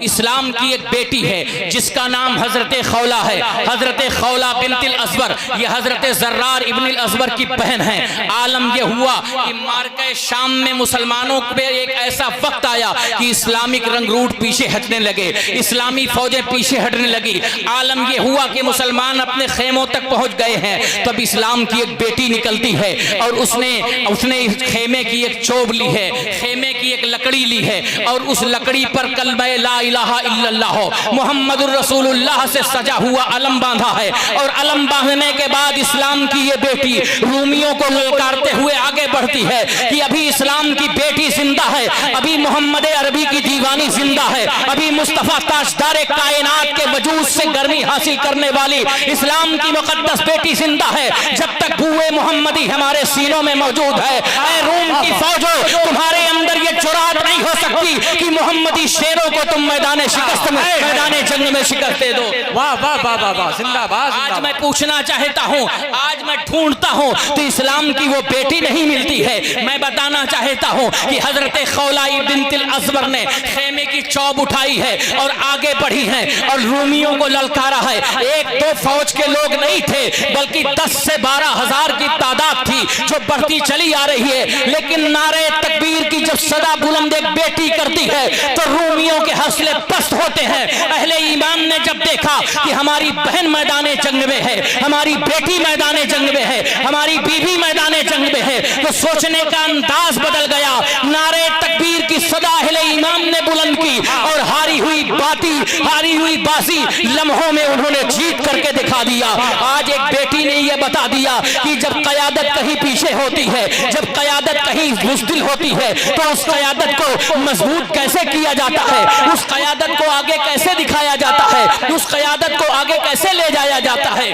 اسلام کی ایک بیٹی ہے جس کا نام حضرت خولہ ہے، حضرت خولہ بنت الازور، یہ حضرت زرار ابن الازور کی بہن ہے۔ عالم یہ ہوا کہ معرکہ شام میں مسلمانوں پہ ایک ایسا وقت آیا کہ اسلامک رنگ روٹ پیچھے ہٹنے لگے، اسلامی فوجیں پیچھے ہٹنے لگی۔ عالم یہ ہوا کہ مسلمان اپنے خیموں تک پہنچ گئے ہیں، تب اسلام کی ایک بیٹی نکلتی ہے اور اس نے خیمے کی ایک چوب لی ہے، خیمے کی ایک لکڑی لی ہے اور اس لکڑی پر کلمہ لا الہ الا اللہ محمد الرسول اللہ سے سجا ہوا علم باندھا ہے، اور علم باندھنے کے بعد اسلام کی یہ بیٹی رومیوں کو للکارتے ہوئے آگے بڑھتی ہے کہ ابھی اسلام کی بیٹی زندہ ہے، ابھی محمد عربی کی دیوانی زندہ ہے، ابھی مصطفیٰ تاجدار کائنات کے وجود سے گرمی حاصل کرنے والی اسلام کی مقدس بیٹی زندہ ہے۔ جب تک بوئے محمدی ہمارے سینوں میں موجود ہے، اے روم کی فوجوں، تمہارے اندر یہ جرات نہیں ہو سکتی کہ محمدی شیروں کو تم میدان شکست میں، میدان جنگ میں شکست دے دو۔ واہ واہ واہ واہ واہ، زندہ باد۔ آج میں پوچھنا چاہتا ہوں، آج میں ڈھونڈتا ہوں تو اسلام کی وہ بیٹی نہیں ملتی ہے۔ میں بتانا چاہتا ہوں کہ حضرت خولہ بنت الازور نے خیمے کی چوب اٹھائی ہے اور آگے بڑھی ہیں اور رومیوں کو للکارا ہے۔ ایک دو فوج کے لوگ نہیں تھے بلکہ 10 سے 12 ہزار کی تعداد تھی جو بڑھتی چلی آ رہی ہے، لیکن نعرے تکبیر کی جب صدا بلند ایک بیٹی کرتی ہے تو رومیوں کے حوصلے پست ہوتے ہیں۔ اہل ایمان نے جب دیکھا کہ ہماری بہن میدان جنگ میں ہے، ہماری بیٹی میدان جنگ میں ہے، ہماری بیوی میدان جنگ میں ہے، تو سوچنے کا انداز بدل گیا۔ نعرے تکبیر کی صدا اہل ایمان نے بلند کی اور ہاری ہوئی بازی لمحوں میں انہوں نے جیت کر کے دکھا دیا۔ آج ایک بیٹی نے یہ بتا دیا کہ جب قیادت کہیں پیچھے ہوتی ہے، جب قیادت کہیں بزدل ہوتی ہے تو اس قیادت کو مضبوط کیسے کیا جاتا ہے، اس قیادت کو آگے کیسے دکھایا جاتا ہے، اس قیادت کو آگے کیسے لے جایا جاتا ہے،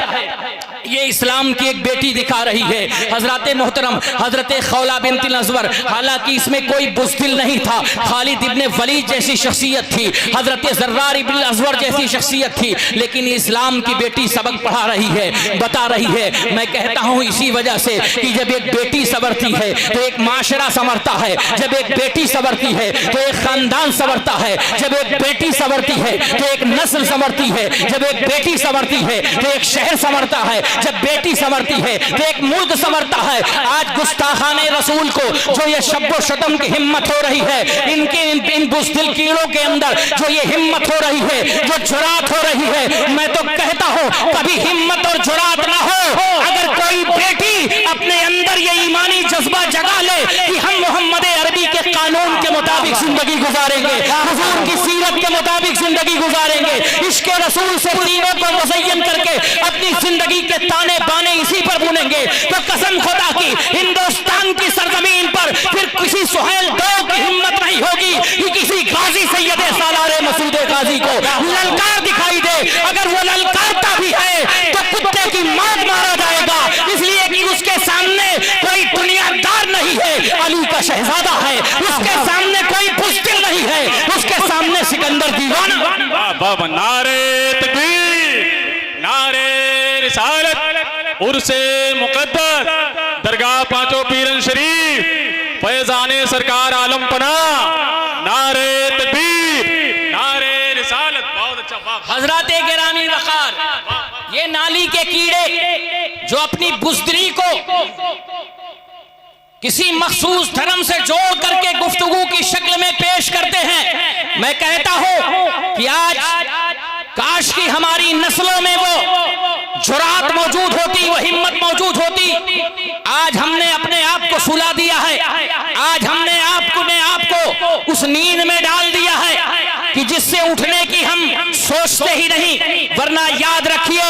یہ اسلام کی ایک بیٹی دکھا رہی ہے۔ حضرت محترم حضرت خولہ بنت الازور، حالانکہ اس میں کوئی بزدل نہیں تھا، خالد ابن ولید جیسی شخصیت تھی، حضرت زرار ابن الازور جیسی شخصیت تھی، لیکن اسلام کی بیٹی سبق پڑھا رہی ہے، بتا رہی ہے۔ میں کہتا ہوں اسی وجہ سے کہ جب ایک بیٹی سنورتی ہے تو ایک معاشرہ سنورتا ہے، جب ایک بیٹی سنورتی ہے تو ایک خاندان سنورتا ہے، جب ایک بیٹی سنورتی ہے تو ایک نسل سنورتی ہے، جب ایک بیٹی سنورتی ہے تو ایک شہر سنورتا ہے، جب بیٹی سنورتی ہے تو ایک ملک سنورتا ہے۔ آج گستاخان رسول کو جو یہ شب و شتم کی ہمت ہو رہی ہے، ان بزدل کیڑوں کے اندر جو یہ ہمت ہو رہی ہے، جو جرات ہو رہی ہے، میں تو کہتا ہوں کبھی ہمت اور جرات نہ ہو اگر کوئی بیٹی اپنے اندر یہ ایمانی جذبہ جگہ لے کہ ہم محمد عربی کے قانون کے مطابق زندگی گزاریں گے، حضور کی سیرت کے مطابق زندگی گزاریں گے، عشق رسول سے سینوں کو مزین کر کے اپنی زندگی کے تانے بانے اسی پر بنیں گے، تو قسم خدا کی ہندوستان کی سرزمین پر پھر کسی سہیل دو کی ہمت نہیں ہوگی کہ کسی غازی سید سالار مسعود غازی کو للکار دکھائی دے۔ اگر وہ للکارتا بھی ہے تو کتے کی موت مارا جائے گا، اس لیے کہ اس کے سامنے کوئی دنیا دار نہیں ہے، علی کا شہزادہ ہے، اس کے سامنے کوئی بزدل نہیں ہے، اس کے سامنے سکندر دیوانہ۔ بابا نعرے تکبیر، نعرے رسالت، عرس مقدس، درگاہ پانچوں پیرن شریف، فیضان سرکار عالم پناہ، نعرے تکبیر، نعرے رسالت۔ بہت اچھا حضرات گرامی وقار، یہ نالی کے کیڑے جو اپنی بزدلی کو کسی مخصوص دھرم سے جوڑ کر کے گفتگو کی شکل میں پیش کرتے ہیں، میں کہتا ہوں کہ آج کاش کی ہماری نسلوں میں وہ جرات موجود ہوتی، وہ ہمت موجود ہوتی۔ آج ہم نے اپنے آپ کو سلا دیا ہے، آج ہم نے آپ کو اس نیند میں ڈال دیا ہے کہ جس سے اٹھنے کی ہم سوچتے ہی نہیں، ورنہ یاد رکھیے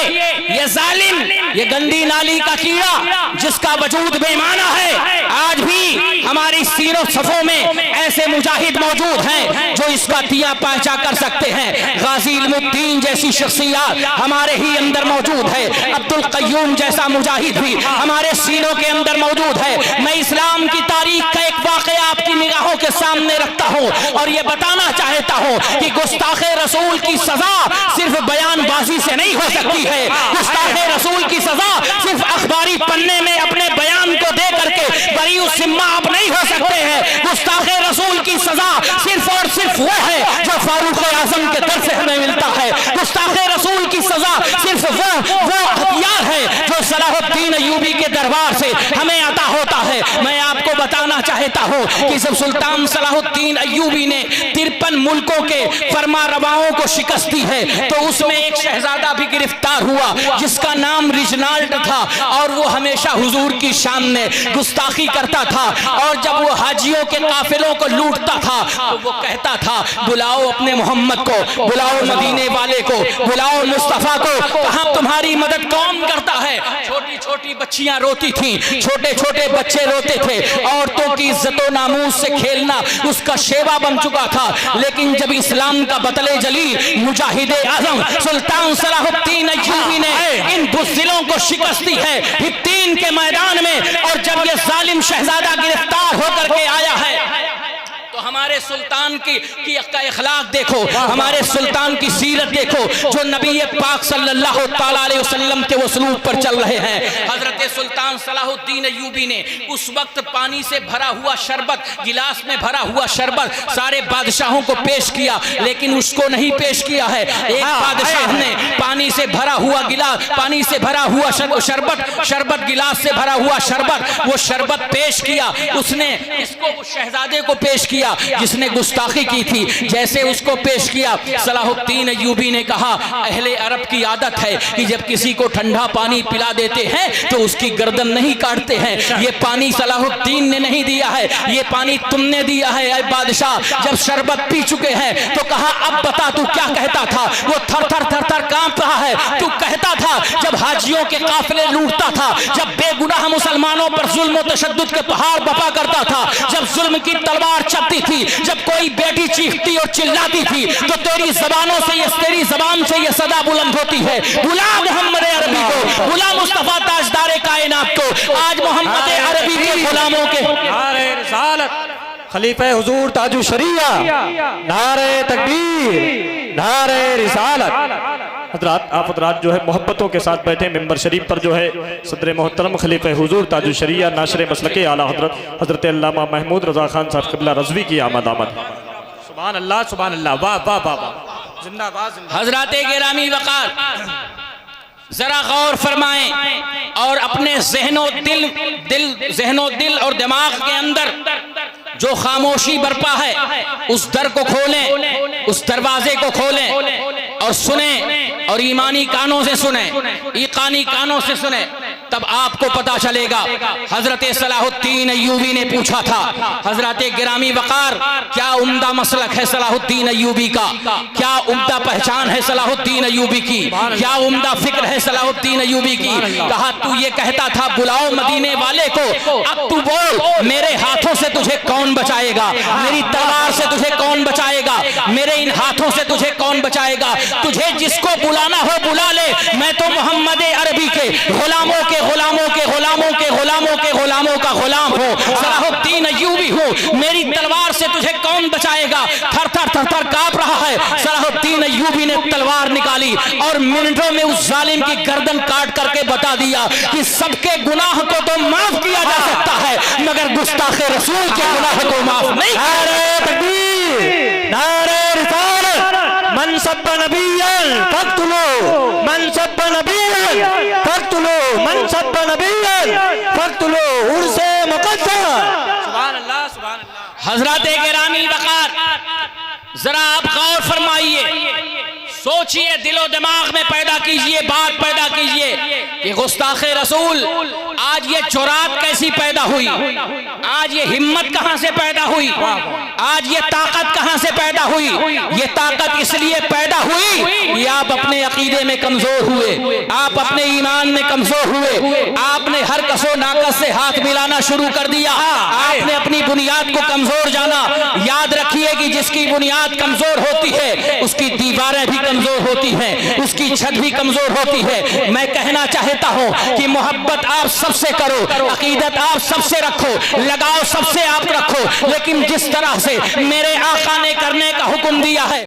یہ ظالم، یہ گندی نالی کا کیڑا جس کا وجود بے معنی ہے، آج بھی ہماری سینوں صفوں میں ایسے مجاہد موجود ہیں جو اس کا تیا پہچا کر سکتے ہیں۔ غازی علم الدین جیسی شخصیات ہمارے ہی اندر موجود ہے، عبد القیوم جیسا مجاہد بھی ہمارے سینوں کے اندر موجود ہے۔ میں اسلام کی تاریخ کا ایک واقعہ آپ کی نگاہوں کے سامنے رکھتا ہوں اور یہ بتانا چاہتا ہوں کہ گستاخ رسول کی سزا صرف بیان بازی سے نہیں ہو سکتی ہے، गुस्ताखे रसूल की सजा सिर्फ अखबारी पन्ने में अपने बयान को दे करके बरी सिम्मा आप नहीं हो सकते हैं। गुस्ताखे रसूल की सजा सिर्फ और सिर्फ वो है जो फारूक आजम के दर से हमें मिलता है। गुस्ताखे रसूल की सजा सिर्फ वो हथियार है जो सलाहुद्दीन अय्यूबी के दरबार से हमें अता होता है। मैं आपको बताना चाहता हूँ कि जब सुल्तान सलाहुद्दीन अय्यूबी ने 53 मुल्कों के फरमारवाओं को शिकस्त दी है तो उसमें एक शहजादा भी गिरफ्तार हुआ जिसका नाम रिजनाल्ड था, और वो हमेशा हुजूर की शान में गुस्ताखी करता था। और जब वो हाजियों के काफिलों को लूटता था तो वो कहता था, बुलाओ अपने मोहम्मद को, बुलाओ मदीने वाले को, बुलाओ मुस्तफा को, कहाँ तुम्हारी मदद कौन करता है। छोटी छोटी बच्चियां रोती थीं, छोटे छोटे बच्चे रोते थे, औरतों की इज्जतो नामूस से खेलना उसका शेवा बन चुका था। लेकिन जब इस्लाम का बतले जलील मुजाहिदे आजम सुल्तान सलाहुद्दीन अय्यूबी ने इन बुज़दिलों को शिकस्त दी है हित्तीन के मैदान में, और जब ये जालिम शहजादा गिरफ्तार होकर के आया है तो हमारे सुल्तान की इखलाक देखो, हमारे सुल्तान की सीरत देखो, जो नबी पाक सल्लल्लाहु तआला अलैहि वसल्लम के उसलूब पर चल रहे हैं। हजरत सुल्तान सलाहुद्दीन अय्यूबी ने उस वक्त पानी से भरा हुआ शरबत, गिलास में भरा हुआ शरबत सारे बादशाहों को पेश किया, लेकिन उसको नहीं पेश किया है। एक बादशाह ने पानी से भरा हुआ गिलास, पानी से भरा हुआ शरबत गिलास से भरा हुआ शरबत, वो शरबत पेश किया, उसने इसको शहजादे को पेश किया जिसने गुस्ताखी की थी। जैसे उसको पेश किया, सलाहुद्दीन अय्यूबी ने कहा, अहले अरब की आदत है कि जब किसी को ठंडा पानी पिला देते हैं तो उसकी गर्दन नहीं काटते हैं। ये पानी सलाहुद्दीन ने नहीं दिया है, ये पानी तुमने दिया है ऐ बादशाह। जब शरबत पी चुके हैं तो कहा, अब बता तू क्या कहता था। वो थर थर थर थर कांप रहा है। तू कहता था जब हाजियों के काफिले लूटता था, जब बेगुनाह मुसलमानों पर जुल्म और तशद्दुद के पहाड़ बपा करता था, जब जुल्म की तलवार चलती थी, जब कोई बेटी चीखती और चिल्लाती थी तो तेरी जबान से ये सदा बुलंद होती है, बुला मोहम्मद अरबी को, बुला मुस्तफा ताजदार कायनात को। आज मोहम्मद अरबी के गुलामों के नारे रिसालत, खलीफा हुजूर ताजु शरिया, नारे तकबीर, नारे रिसालत। हजरात, आप हजरात जो है मोहब्बतों के साथ बैठे मिंबर शरीफ पर जो है सदर मोहतरम खलीफा हुजूर ताजु शरिया नाशर मसलके आला हजरत अल्लामा महमूद रजा खान साहब क़िबला रज़वी की आमद आमद। सुभान अल्लाह, सुभान अल्लाह, वाह वाह वाह वाह, जिंदाबाद। हजरात गिरामी वक़ार, जरा गौर फरमाएं और अपने ज़हनो दिल और दिमाग के अंदर जो खामोशी बरपा है उस दर को खोलें, उस दरवाजे को खोलें और सुने, और ईमानी कानों से सुने, ईकानी कानों से सुने, तब आपको पता चलेगा। हजरत सलाहुद्दीन अय्यूबी ने पूछा था, हजरत गिरामी वक़ार, क्या उम्दा मसलक है सलाहुद्दीन अय्यूबी का, क्या उम्दा पहचान है सलाहुद्दीन अय्यूबी की, क्या उम्दा फिक्र है सलाहुद्दीन अय्यूबी की। कहा, तू ये कहता था बुलाओ मदीने वाले को, अब तू बोल मेरे हाथों से तुझे कौन बचाएगा, मेरी तलवार से तुझे कौन बचाएगा, मेरे इन हाथों से तुझे कौन बचाएगा। तुझे जिसको बुलाना हो बुला ले, मैं तो मोहम्मद अरबी के गुलामों के गुलामों के गुलामों के गुलामों के गुलामों का गुलाम हो, सलाहुद्दीन अय्यूबी हूँ, मेरी तलवार से तुझे कौन बचाएगा। थर थर थर थर कांप रहा है। सलाहुद्दीन अय्यूबी ने तलवार निकाली और मिनटों में उस जालिम की गर्दन काट करके बता दिया कि सबके गुनाह को तो माफ किया जा सकता है मगर गुस्ताखे रसूल के गुनाह को माफ नहीं। नारे तकबीर, नारे रिसालत, मन सब्ब नबिय्यन फक़्तुलू, मन सब्ब नबिय्यन फक़्तुलू, मन सब्ब नबिय्यन फक़्तुलू, उर्से मुक़द्दस। सुभान अल्लाह, सुभान अल्लाह। हजरत गिरामी वक़ार, जरा आप गौर फरमाइए, सोचिए, दिलो दिमाग में पैदा कीजिए, बात पैदा कीजिए कि गुस्ताखे रसूल, आज ये जुरात कैसी पैदा हुई, आज ये हिम्मत कहां से पैदा हुई, आज ये ताकत कहां से पैदा हुई। ये ताकत इसलिए पैदा हुई कि आप अपने अकीदे में कमजोर हुए, आप अपने ईमान में कमजोर हुए, आपने हर कसो नाकस से हाथ मिलाना शुरू कर दिया, आपने अपनी बुनियाद को कमजोर जाना। याद रखिए कि जिसकी बुनियाद कमजोर होती है उसकी दीवारें भी कमजोर होती हैं, उसकी छत भी कमजोर होती है। मैं कहना चाहता हूं कि मोहब्बत आप सबसे करो, अकीदत आप सबसे रखो, लगाव सबसे आप रखो, लेकिन जिस तरह से मेरे आका ने करने का हुक्म दिया है